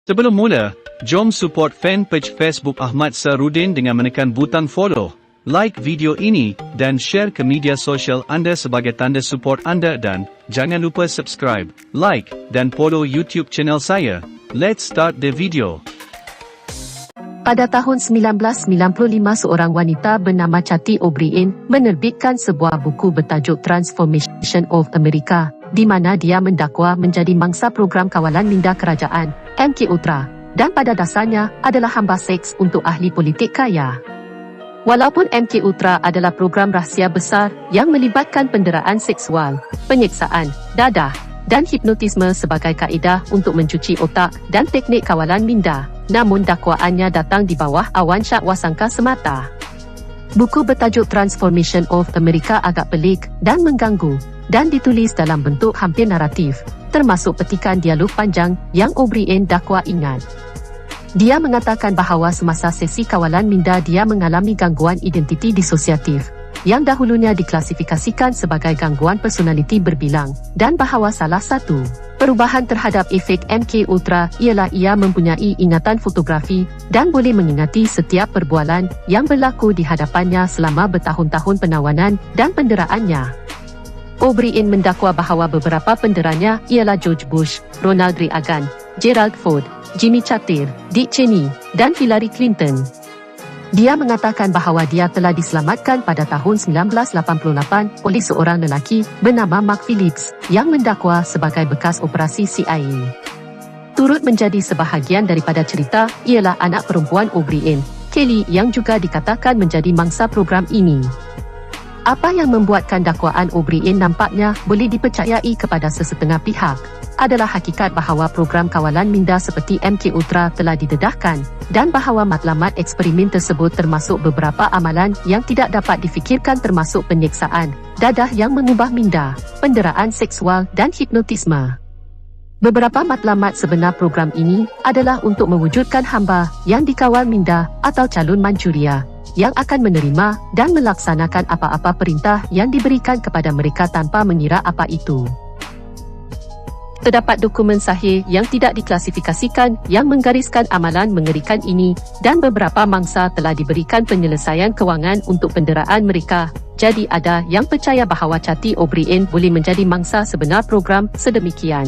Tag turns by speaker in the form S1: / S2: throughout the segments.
S1: Sebelum mula, jom support fanpage Facebook Ahmad Sarudin dengan menekan butang follow, like video ini dan share ke media sosial anda sebagai tanda support anda dan jangan lupa subscribe, like dan follow YouTube channel saya. Let's start the video.
S2: Pada tahun 1995 seorang wanita bernama Cathy O'Brien menerbitkan sebuah buku bertajuk Transformation of America, di mana dia mendakwa menjadi mangsa program kawalan minda kerajaan, MK Ultra, dan pada dasarnya adalah hamba seks untuk ahli politik kaya. Walaupun MK Ultra adalah program rahsia besar yang melibatkan penderaan seksual, penyiksaan, dadah, dan hipnotisme sebagai kaedah untuk mencuci otak dan teknik kawalan minda, namun dakwaannya datang di bawah awan syakwasangka semata. Buku bertajuk Transformation of America agak pelik dan mengganggu, dan ditulis dalam bentuk hampir naratif, termasuk petikan dialog panjang yang O'Brien dakwa ingat. Dia mengatakan bahawa semasa sesi kawalan minda dia mengalami gangguan identiti disosiatif, yang dahulunya diklasifikasikan sebagai gangguan personaliti berbilang, dan bahawa salah satu perubahan terhadap efek MK Ultra ialah ia mempunyai ingatan fotografi dan boleh mengingati setiap perbualan yang berlaku di hadapannya selama bertahun-tahun penawanan dan penderaannya. O'Brien mendakwa bahawa beberapa penderanya ialah George Bush, Ronald Reagan, Gerald Ford, Jimmy Carter, Dick Cheney, dan Hillary Clinton. Dia mengatakan bahawa dia telah diselamatkan pada tahun 1988 oleh seorang lelaki bernama Mark Phillips yang mendakwa sebagai bekas operasi CIA. Turut menjadi sebahagian daripada cerita ialah anak perempuan O'Brien, Kelly, yang juga dikatakan menjadi mangsa program ini. Apa yang membuatkan dakwaan O'Brien nampaknya boleh dipercayai kepada sesetengah pihak adalah hakikat bahawa program kawalan minda seperti MK Ultra telah didedahkan dan bahawa matlamat eksperimen tersebut termasuk beberapa amalan yang tidak dapat difikirkan termasuk penyiksaan, dadah yang mengubah minda, penderaan seksual dan hipnotisme. Beberapa matlamat sebenar program ini adalah untuk mewujudkan hamba yang dikawal minda atau calon mancuria yang akan menerima dan melaksanakan apa-apa perintah yang diberikan kepada mereka tanpa mengira apa itu. Terdapat dokumen sahih yang tidak diklasifikasikan yang menggariskan amalan mengerikan ini dan beberapa mangsa telah diberikan penyelesaian kewangan untuk penderaan mereka. Jadi ada yang percaya bahawa Cathy O'Brien boleh menjadi mangsa sebenar program sedemikian.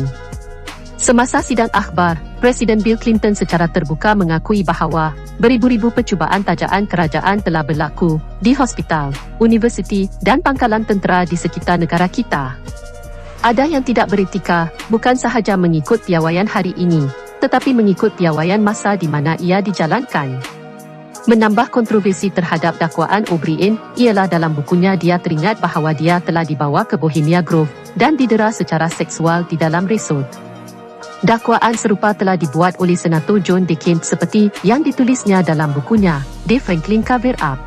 S2: Semasa sidang akhbar, Presiden Bill Clinton secara terbuka mengakui bahawa beribu-ribu percubaan tajaan kerajaan telah berlaku di hospital, universiti dan pangkalan tentera di sekitar negara kita. Ada yang tidak beretika, bukan sahaja mengikut piawaian hari ini, tetapi mengikut piawaian masa di mana ia dijalankan. Menambah kontroversi terhadap dakwaan O'Brien ialah dalam bukunya dia teringat bahawa dia telah dibawa ke Bohemia Grove dan didera secara seksual di dalam resort. Dakwaan serupa telah dibuat oleh Senator John DeKalb seperti yang ditulisnya dalam bukunya, The Franklin Cover-Up.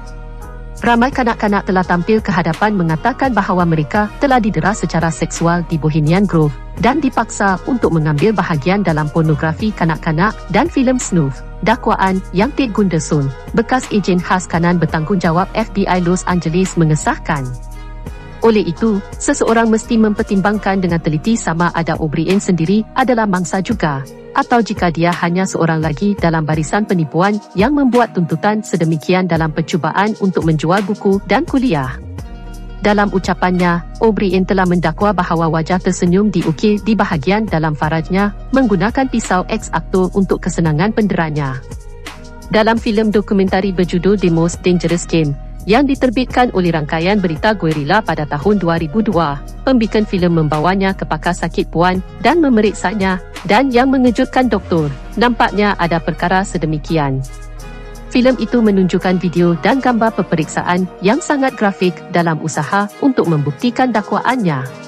S2: Ramai kanak-kanak telah tampil ke hadapan mengatakan bahawa mereka telah didera secara seksual di Bohemian Grove dan dipaksa untuk mengambil bahagian dalam pornografi kanak-kanak dan filem snuff. Dakwaan yang Ted Gunderson, bekas ejen khas kanan bertanggungjawab FBI Los Angeles mengesahkan. Oleh itu, seseorang mesti mempertimbangkan dengan teliti sama ada O'Brien sendiri adalah mangsa juga, atau jika dia hanya seorang lagi dalam barisan penipuan yang membuat tuntutan sedemikian dalam percubaan untuk menjual buku dan kuliah. Dalam ucapannya, O'Brien telah mendakwa bahawa wajah tersenyum diukir di bahagian dalam farajnya menggunakan pisau ex-acto untuk kesenangan penderanya. Dalam filem dokumentari berjudul The Most Dangerous Game, yang diterbitkan oleh rangkaian berita Guerrilla pada tahun 2002, pembikin filem membawanya ke pakar sakit puan dan memeriksanya, dan yang mengejutkan doktor, nampaknya ada perkara sedemikian. Filem itu menunjukkan video dan gambar peperiksaan yang sangat grafik dalam usaha untuk membuktikan dakwaannya.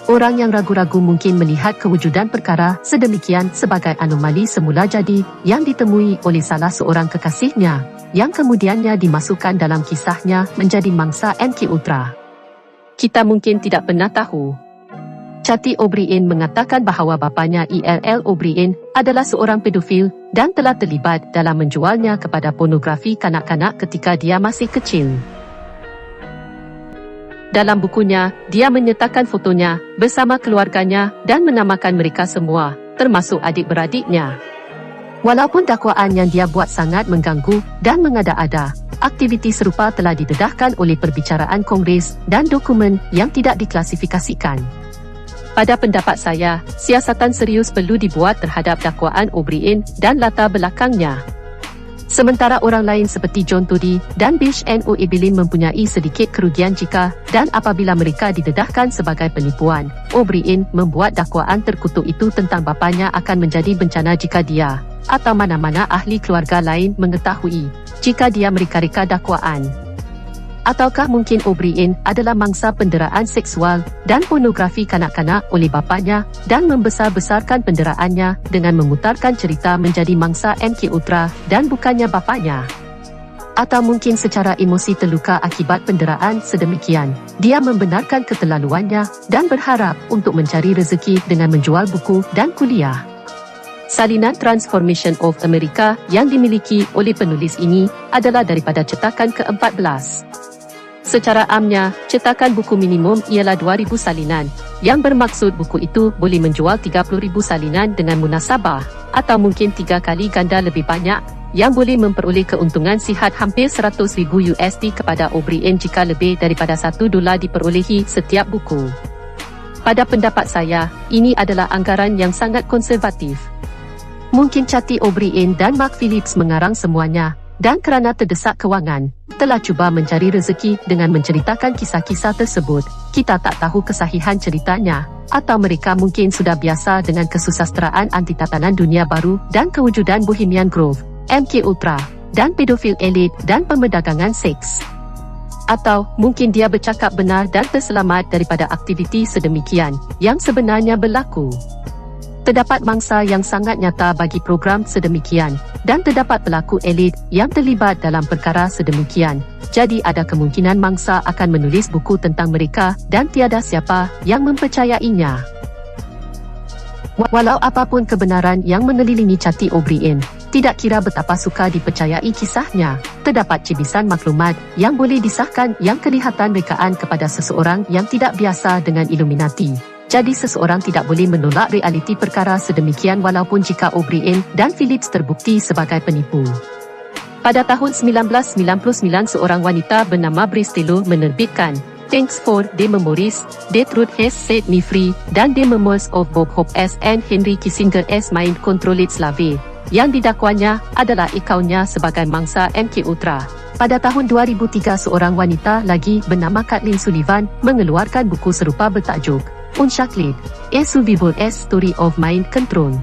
S2: Orang yang ragu-ragu mungkin melihat kewujudan perkara sedemikian sebagai anomali semula jadi yang ditemui oleh salah seorang kekasihnya, yang kemudiannya dimasukkan dalam kisahnya menjadi mangsa MK Ultra. Kita mungkin tidak pernah tahu. Cathy O'Brien mengatakan bahawa bapanya E.L.L. O'Brien adalah seorang pedofil dan telah terlibat dalam menjualnya kepada pornografi kanak-kanak ketika dia masih kecil. Dalam bukunya, dia menyertakan fotonya bersama keluarganya dan menamakan mereka semua, termasuk adik-beradiknya. Walaupun dakwaan yang dia buat sangat mengganggu dan mengada-ada, aktiviti serupa telah didedahkan oleh perbicaraan Kongres dan dokumen yang tidak diklasifikasikan. Pada pendapat saya, siasatan serius perlu dibuat terhadap dakwaan O'Brien dan latar belakangnya. Sementara orang lain seperti John Tory dan Bish and O'Evelyn mempunyai sedikit kerugian jika dan apabila mereka didedahkan sebagai penipuan, O'Brien membuat dakwaan terkutuk itu tentang bapanya akan menjadi bencana jika dia atau mana-mana ahli keluarga lain mengetahui jika dia mereka-reka dakwaan. Ataukah mungkin O'Brien adalah mangsa penderaan seksual dan pornografi kanak-kanak oleh bapanya dan membesar-besarkan penderaannya dengan memutarkan cerita menjadi mangsa MK Ultra dan bukannya bapanya? Atau mungkin secara emosi terluka akibat penderaan sedemikian, dia membenarkan keterlaluannya dan berharap untuk mencari rezeki dengan menjual buku dan kuliah. Salinan Transformation of America yang dimiliki oleh penulis ini adalah daripada cetakan ke-14. Secara amnya, cetakan buku minimum ialah 2,000 salinan, yang bermaksud buku itu boleh menjual 30,000 salinan dengan munasabah, atau mungkin 3 kali ganda lebih banyak, yang boleh memperoleh keuntungan sihat hampir 100,000 USD kepada O'Brien jika lebih daripada $1 diperolehi setiap buku. Pada pendapat saya, ini adalah anggaran yang sangat konservatif. Mungkin Cathy O'Brien dan Mark Phillips mengarang semuanya, dan kerana terdesak kewangan, telah cuba mencari rezeki dengan menceritakan kisah-kisah tersebut. Kita tak tahu kesahihan ceritanya, atau mereka mungkin sudah biasa dengan kesusastraan anti-tatanan dunia baru dan kewujudan Bohemian Grove, MK Ultra, dan pedofil elit dan pemerdagangan seks. Atau mungkin dia bercakap benar dan terselamat daripada aktiviti sedemikian yang sebenarnya berlaku. Terdapat mangsa yang sangat nyata bagi program sedemikian, dan terdapat pelaku elit yang terlibat dalam perkara sedemikian. Jadi ada kemungkinan mangsa akan menulis buku tentang mereka dan tiada siapa yang mempercayainya. Walau apapun kebenaran yang mengelilingi Cathy O'Brien, tidak kira betapa suka dipercayai kisahnya, terdapat cibisan maklumat yang boleh disahkan yang kelihatan rekaan kepada seseorang yang tidak biasa dengan Illuminati. Jadi seseorang tidak boleh menolak realiti perkara sedemikian walaupun jika O'Brien dan Phillips terbukti sebagai penipu. Pada tahun 1999 seorang wanita bernama Bristello menerbitkan Thanks for the Memories, The Truth Has Set Me Free dan The Memoirs of Bob Hope S. and Henry Kissinger as Mind Controlled Slave, yang didakwanya adalah ikaunya sebagai mangsa MK Ultra. Pada tahun 2003 seorang wanita lagi bernama Kathleen Sullivan mengeluarkan buku serupa bertajuk Unshackled, A Survivor's Story of Mind Control.